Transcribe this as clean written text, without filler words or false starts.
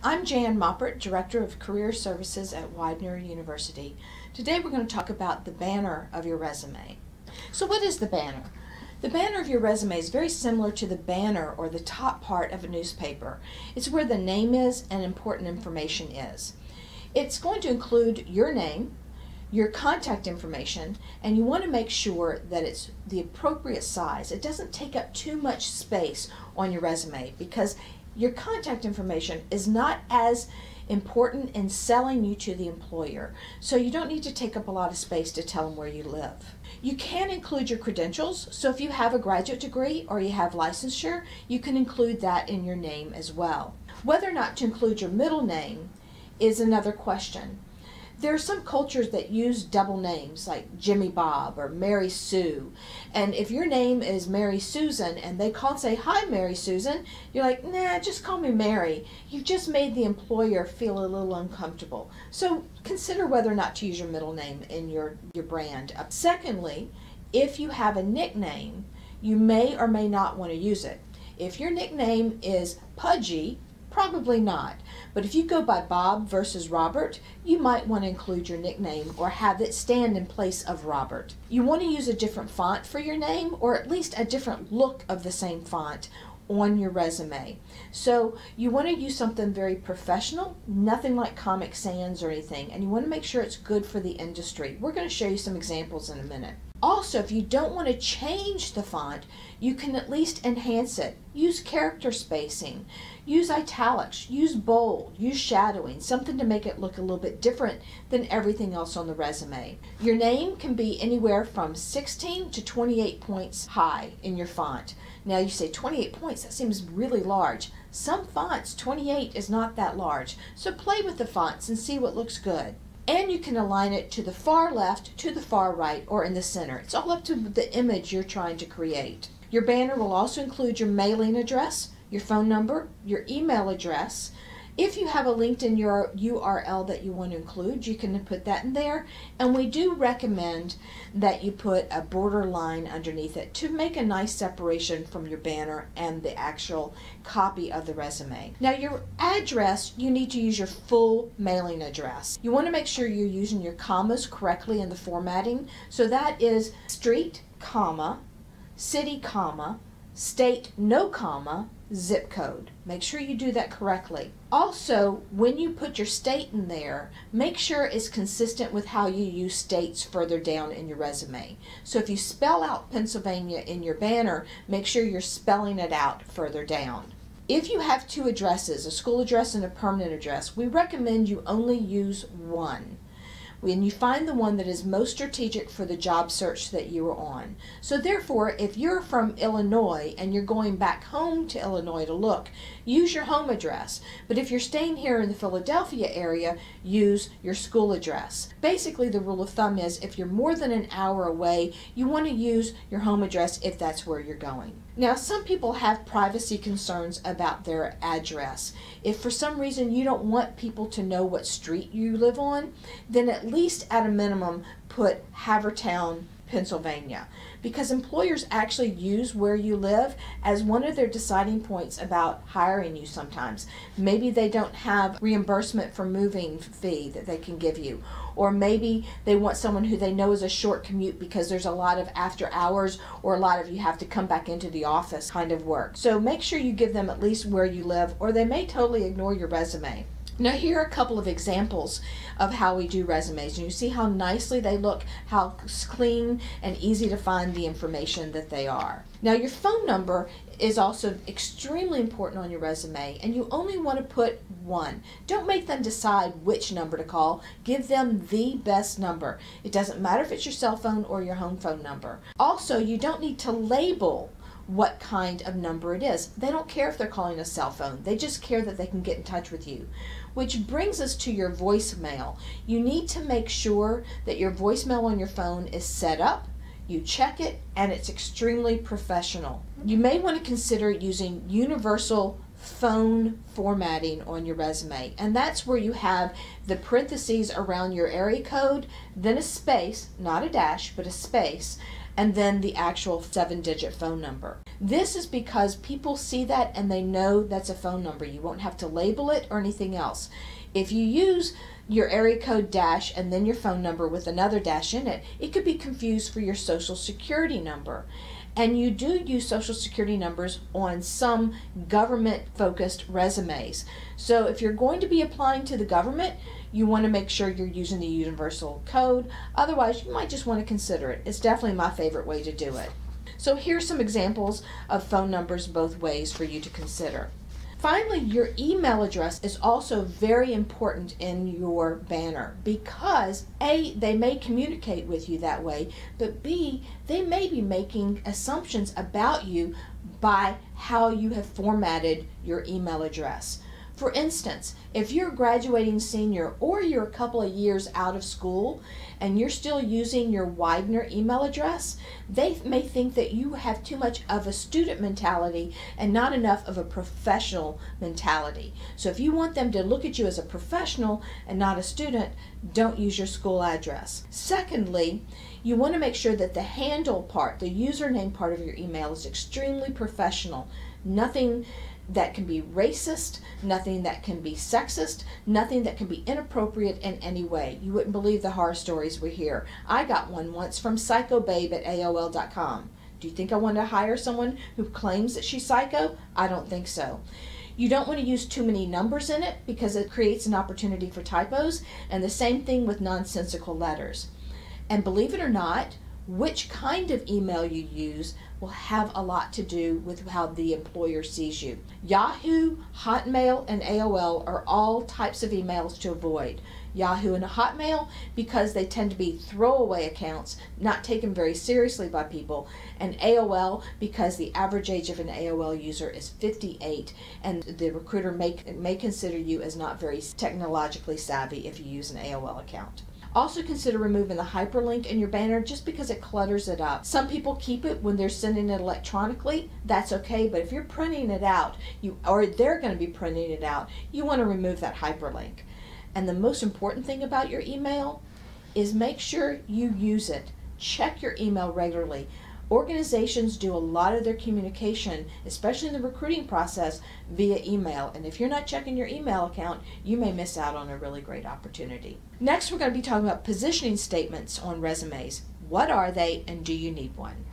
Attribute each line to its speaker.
Speaker 1: I'm Jan Moppert, Director of Career Services at Widener University. Today we're going to talk about the banner of your resume. So what is the banner? The banner of your resume is very similar to the banner or the top part of a newspaper. It's where the name is and important information is. It's going to include your name, your contact information, and you want to make sure that it's the appropriate size. It doesn't take up too much space on your resume because your contact information is not as important in selling you to the employer, so you don't need to take up a lot of space to tell them where you live. You can include your credentials, so if you have a graduate degree or you have licensure, you can include that in your name as well. Whether or not to include your middle name is another question. There are some cultures that use double names like Jimmy Bob or Mary Sue, and if your name is Mary Susan and they call and say, "Hi Mary Susan," you're like, "Nah, just call me Mary." You've just made the employer feel a little uncomfortable. So consider whether or not to use your middle name in your brand. Secondly, if you have a nickname, you may or may not want to use it. If your nickname is Pudgy, probably not. But if you go by Bob versus Robert, you might want to include your nickname or have it stand in place of Robert. You want to use a different font for your name, or at least a different look of the same font on your resume. So you want to use something very professional, nothing like Comic Sans or anything, and you want to make sure it's good for the industry. We're going to show you some examples in a minute. Also, if you don't want to change the font, you can at least enhance it. Use character spacing, use italics, use bold, use shadowing, something to make it look a little bit different than everything else on the resume. Your name can be anywhere from 16 to 28 points high in your font. Now you say 28 points, that seems really large. Some fonts, 28 is not that large. So play with the fonts and see what looks good. And you can align it to the far left, to the far right, or in the center. It's all up to the image you're trying to create. Your banner will also include your mailing address, your phone number, your email address. If you have a LinkedIn URL that you want to include, you can put that in there. And we do recommend that you put a border line underneath it to make a nice separation from your banner and the actual copy of the resume. Now your address, you need to use your full mailing address. You want to make sure you're using your commas correctly in the formatting. So that is street, comma, city, comma, state, no comma, zip code. Make sure you do that correctly. Also, when you put your state in there, make sure it's consistent with how you use states further down in your resume. So if you spell out Pennsylvania in your banner, make sure you're spelling it out further down. If you have two addresses, a school address and a permanent address, we recommend you only use one. When you find the one that is most strategic for the job search that you are on. So therefore, if you're from Illinois and you're going back home to Illinois to look, use your home address. But if you're staying here in the Philadelphia area, use your school address. Basically, the rule of thumb is if you're more than an hour away, you want to use your home address if that's where you're going. Now, some people have privacy concerns about their address. If for some reason you don't want people to know what street you live on, then at least at a minimum put Havertown, Pennsylvania, because employers actually use where you live as one of their deciding points about hiring you sometimes. Maybe they don't have reimbursement for moving fee that they can give you, or maybe they want someone who they know is a short commute because there's a lot of after hours or a lot of you have to come back into the office kind of work. So make sure you give them at least where you live, or they may totally ignore your resume. Now here are a couple of examples of how we do resumes, and you see how nicely they look, how clean and easy to find the information that they are. Now your phone number is also extremely important on your resume, and you only want to put one. Don't make them decide which number to call. Give them the best number. It doesn't matter if it's your cell phone or your home phone number. Also, you don't need to label what kind of number it is. They don't care if they're calling a cell phone. They just care that they can get in touch with you. Which brings us to your voicemail. You need to make sure that your voicemail on your phone is set up, you check it, and it's extremely professional. You may want to consider using universal phone formatting on your resume, and that's where you have the parentheses around your area code, then a space, not a dash, but a space, and then the actual 7-digit phone number. This is because people see that and they know that's a phone number. You won't have to label it or anything else. If you use your area code dash and then your phone number with another dash in it, it could be confused for your social security number. And you do use social security numbers on some government-focused resumes. So if you're going to be applying to the government, you want to make sure you're using the universal code. Otherwise, you might just want to consider it. It's definitely my favorite way to do it. So here's some examples of phone numbers both ways for you to consider. Finally, your email address is also very important in your banner because A, they may communicate with you that way, but B, they may be making assumptions about you by how you have formatted your email address. For instance, if you're a graduating senior or you're a couple of years out of school and you're still using your Widener email address, they may think that you have too much of a student mentality and not enough of a professional mentality. So if you want them to look at you as a professional and not a student, don't use your school address. Secondly, you want to make sure that the handle part, the username part of your email is extremely professional. Nothing that can be racist, nothing that can be sexist, nothing that can be inappropriate in any way. You wouldn't believe the horror stories we hear. I got one once from psychobabe@AOL.com. Do you think I want to hire someone who claims that she's psycho? I don't think so. You don't want to use too many numbers in it because it creates an opportunity for typos, and the same thing with nonsensical letters. And believe it or not, which kind of email you use will have a lot to do with how the employer sees you. Yahoo, Hotmail, and AOL are all types of emails to avoid. Yahoo and Hotmail because they tend to be throwaway accounts, not taken very seriously by people, and AOL because the average age of an AOL user is 58 and the recruiter may consider you as not very technologically savvy if you use an AOL account. Also consider removing the hyperlink in your banner just because it clutters it up. Some people keep it when they're sending it electronically. That's okay, but if you're printing it out, or they're going to be printing it out, you want to remove that hyperlink. And the most important thing about your email is make sure you use it. Check your email regularly. Organizations do a lot of their communication, especially in the recruiting process, via email. And if you're not checking your email account, you may miss out on a really great opportunity. Next, we're going to be talking about positioning statements on resumes. What are they, and do you need one?